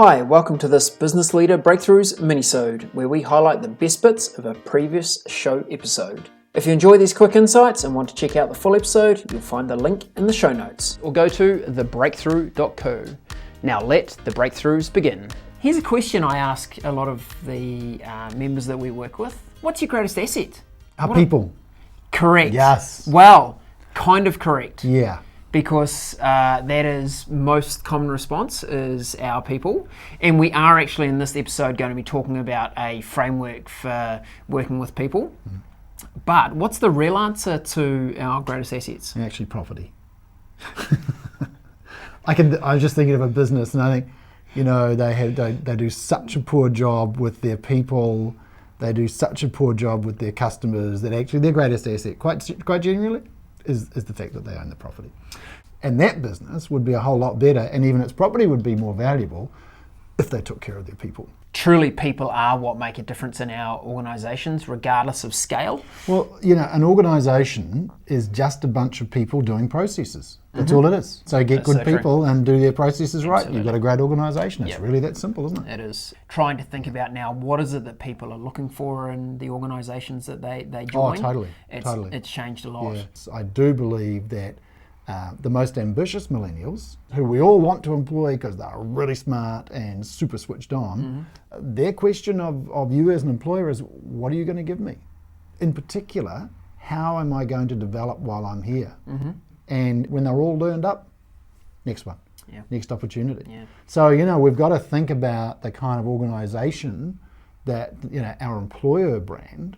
Hi, welcome to this Business Leader Breakthroughs Minisode, where we highlight the best bits of a previous show episode. If you enjoy these quick insights and want to check out the full episode, you'll find the link in the show notes. Or go to thebreakthrough.co. Now let the breakthroughs begin. Here's a question I ask a lot of the members that we work with. What's your greatest asset? Our people. Correct. Yes. Well, kind of correct. Yeah. Because that is most common response is our people. And we are actually in this episode going to be talking about a framework for working with people. But what's the real answer to our greatest assets? Actually, property. I was just thinking of a business, and I think, they do such a poor job with their people. They do such a poor job with their customers that actually their greatest asset, quite genuinely, is the fact that they own the property. And that business would be a whole lot better, and even its property would be more valuable if they took care of their people. Truly, people are what make a difference in our organisations, regardless of scale. Well, an organisation is just a bunch of people doing processes. That's all it is. So get good people and do their processes right. Absolutely. You've got a great organisation. It's really that simple, isn't it? It is. Trying to think about now, what is it that people are looking for in the organisations that they join? Oh, totally. It's changed a lot. Yes. I do believe that the most ambitious millennials, who we all want to employ because they're really smart and super switched on, their question of you as an employer is, what are you going to give me? In particular, how am I going to develop while I'm here? And when they're all learned up, next one, next opportunity. Yeah. So, we've got to think about the kind of organisation that, our employer brand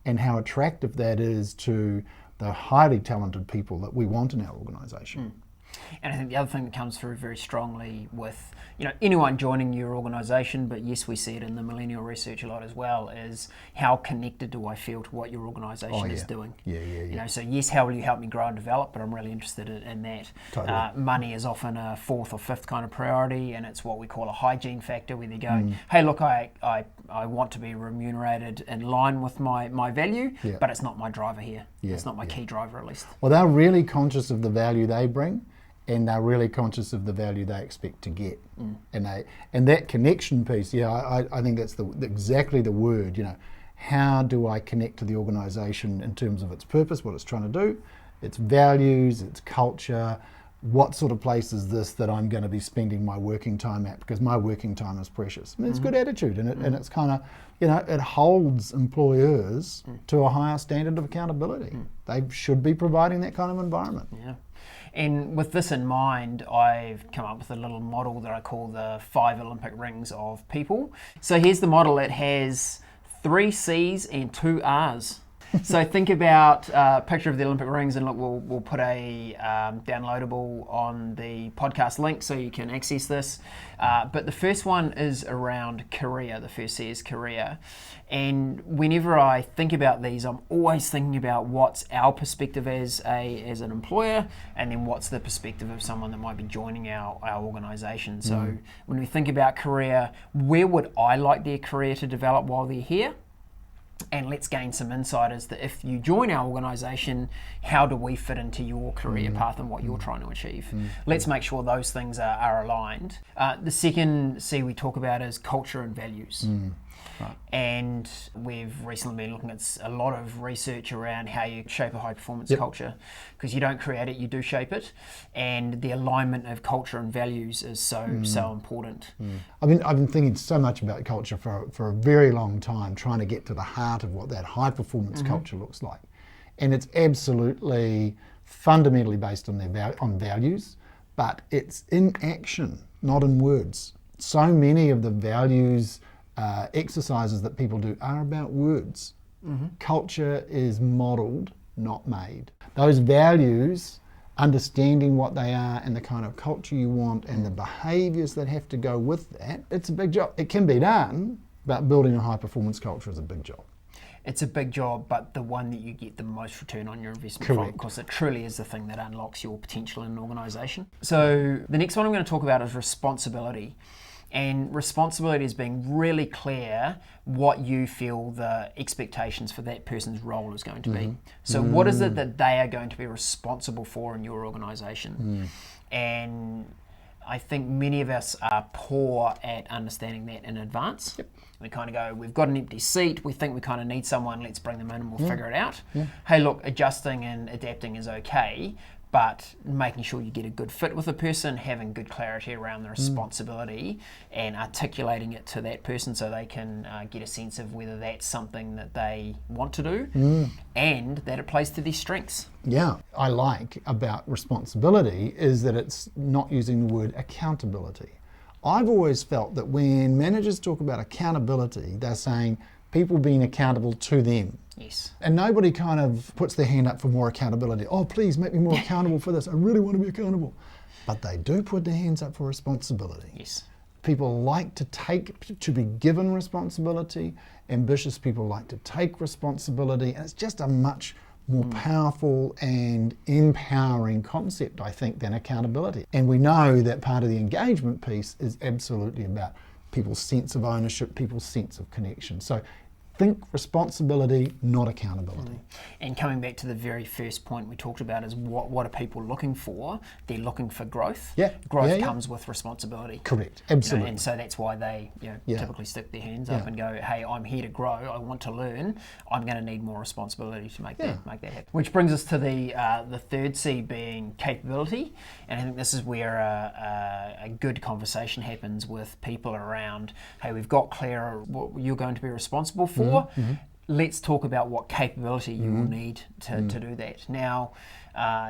and how attractive that is to the highly talented people that we want in our organisation. And I think the other thing that comes through very strongly with, anyone joining your organisation, but yes, we see it in the millennial research a lot as well, is how connected do I feel to what your organisation is doing? So yes, how will you help me grow and develop, but I'm really interested in that. Totally. Money is often a fourth or fifth kind of priority, and it's what we call a hygiene factor, where they go, hey, look, I want to be remunerated in line with my value, but it's not my driver here. It's not my key driver, at least. Well, they're really conscious of the value they bring, and they're really conscious of the value they expect to get. And that connection piece, I think that's exactly the word. How do I connect to the organisation in terms of its purpose, what it's trying to do, its values, its culture, what sort of place is this that I'm going to be spending my working time at, because my working time is precious. It's good attitude, and it's kind of, it holds employers to a higher standard of accountability. They should be providing that kind of environment. Yeah. And with this in mind, I've come up with a little model that I call the 5 Olympic rings of people. So here's the model. It has 3 C's and 2 R's. So think about a picture of the Olympic rings, and look, we'll put a downloadable on the podcast link so you can access this. But the first one is around career. The first C is career. And whenever I think about these, I'm always thinking about what's our perspective as an employer, and then what's the perspective of someone that might be joining our organisation. So when we think about career, where would I like their career to develop while they're here? And let's gain some insight as to, if you join our organisation, how do we fit into your career path and what you're trying to achieve? Let's make sure those things are aligned. The second C we talk about is culture and values. Right. And we've recently been looking at a lot of research around how you shape a high-performance culture, because you don't create it, you do shape it, and the alignment of culture and values is so important. I've been thinking so much about culture for a very long time, trying to get to the heart of what that high-performance culture looks like, and it's absolutely fundamentally based on on values, but it's in action, not in words. So many of the values exercises that people do are about words. Culture is modelled, not made. Those values, understanding what they are and the kind of culture you want and the behaviours that have to go with that, it's a big job. It can be done, but building a high performance culture is a big job. It's a big job, but the one that you get the most return on your investment from, because it truly is the thing that unlocks your potential in an organisation. So the next one I'm going to talk about is responsibility. And responsibility is being really clear what you feel the expectations for that person's role is going to be. So what is it that they are going to be responsible for in your organisation? And I think many of us are poor at understanding that in advance. Yep. We kind of go, we've got an empty seat, we think we kind of need someone, let's bring them in and we'll figure it out. Hey, look, adjusting and adapting is okay, but making sure you get a good fit with a person, having good clarity around the responsibility and articulating it to that person so they can get a sense of whether that's something that they want to do and that it plays to their strengths. Yeah, I like about responsibility is that it's not using the word accountability. I've always felt that when managers talk about accountability, they're saying people being accountable to them. Yes. And nobody kind of puts their hand up for more accountability. Oh, please make me more accountable for this. I really want to be accountable. But they do put their hands up for responsibility. Yes. People like to be given responsibility. Ambitious people like to take responsibility. And it's just a much more powerful and empowering concept, I think, than accountability. And we know that part of the engagement piece is absolutely about people's sense of ownership, people's sense of connection. So think responsibility, not accountability. And coming back to the very first point we talked about is what are people looking for? They're looking for growth. Yeah. Growth comes with responsibility. Correct, absolutely. And so that's why they typically stick their hands up and go, hey, I'm here to grow, I want to learn, I'm going to need more responsibility to make that happen. Which brings us to the third C being capability. And I think this is where a good conversation happens with people around, hey, we've got clear what you're going to be responsible for. Let's talk about what capability you will need to do that. Now,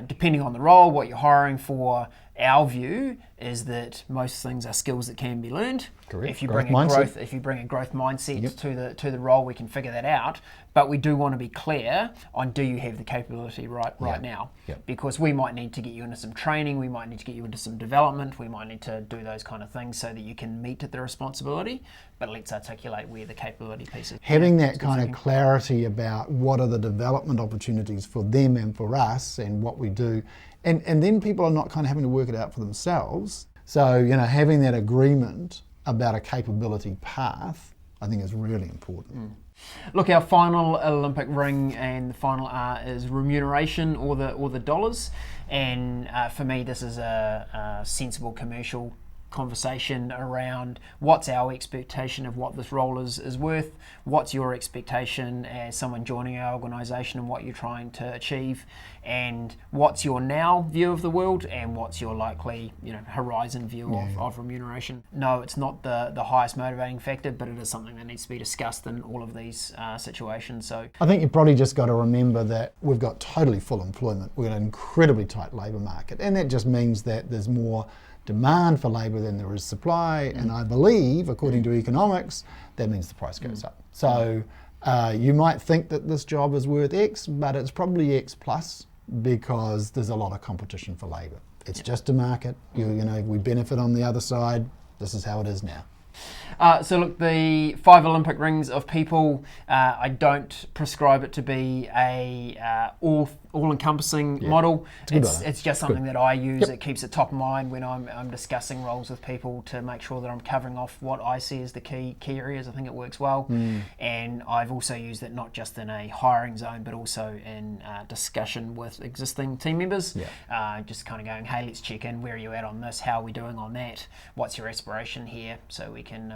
depending on the role, what you're hiring for, our view is that most things are skills that can be learned. Correct. If you bring a growth mindset to the role, we can figure that out. But we do want to be clear on, do you have the capability right now? Yep. Because we might need to get you into some training, we might need to get you into some development, we might need to do those kind of things so that you can meet the responsibility. But let's articulate where the capability piece is. Having that kind of clarity about what are the development opportunities for them and for us and what we do. And then people are not kind of having to work it out for themselves. So, having that agreement about a capability path, I think is really important. Look, our final Olympic ring and the final R is remuneration, or the dollars. And for me, this is a sensible commercial conversation around what's our expectation of what this role is worth, what's your expectation as someone joining our organisation and what you're trying to achieve, and what's your now view of the world and what's your likely horizon view of remuneration. No, it's not the highest motivating factor, but it is something that needs to be discussed in all of these situations. So I think you've probably just got to remember that we've got totally full employment. We've got an incredibly tight labour market, and that just means that there's more demand for labour than there is supply, and I believe, according to economics, that means the price goes up. So you might think that this job is worth X, but it's probably X plus because there's a lot of competition for labour. It's just a market. We benefit on the other side. This is how it is now. So look, the 5 Olympic rings of people, I don't prescribe it to be a all-encompassing model. It's just something that I use. It keeps it top of mind when I'm discussing roles with people to make sure that I'm covering off what I see as the key areas. I think it works well. And I've also used it not just in a hiring zone, but also in discussion with existing team members. Just kind of going, hey, let's check in. Where are you at on this? How are we doing on that? What's your aspiration here? So we can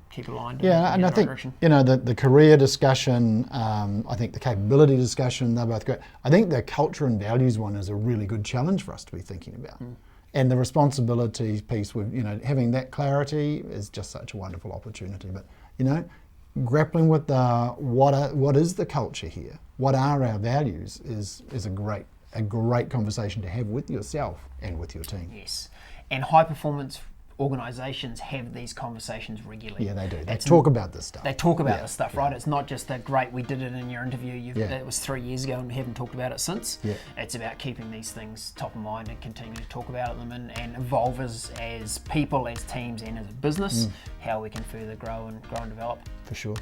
keep aligned. And I think direction. The career discussion, I think the capability discussion, they're both great. I think the culture and values one is a really good challenge for us to be thinking about. And the responsibilities piece, with having that clarity is just such a wonderful opportunity. But grappling with what is the culture here? What are our values is a great conversation to have with yourself and with your team. Yes, and high performance organisations have these conversations regularly. Yeah, they do. They talk about this stuff. They talk about this stuff, right? It's not just that, great, we did it in your interview, it was 3 years ago and we haven't talked about it since. It's about keeping these things top of mind and continuing to talk about them and evolve as people, as teams and as a business, how we can further grow and develop. For sure.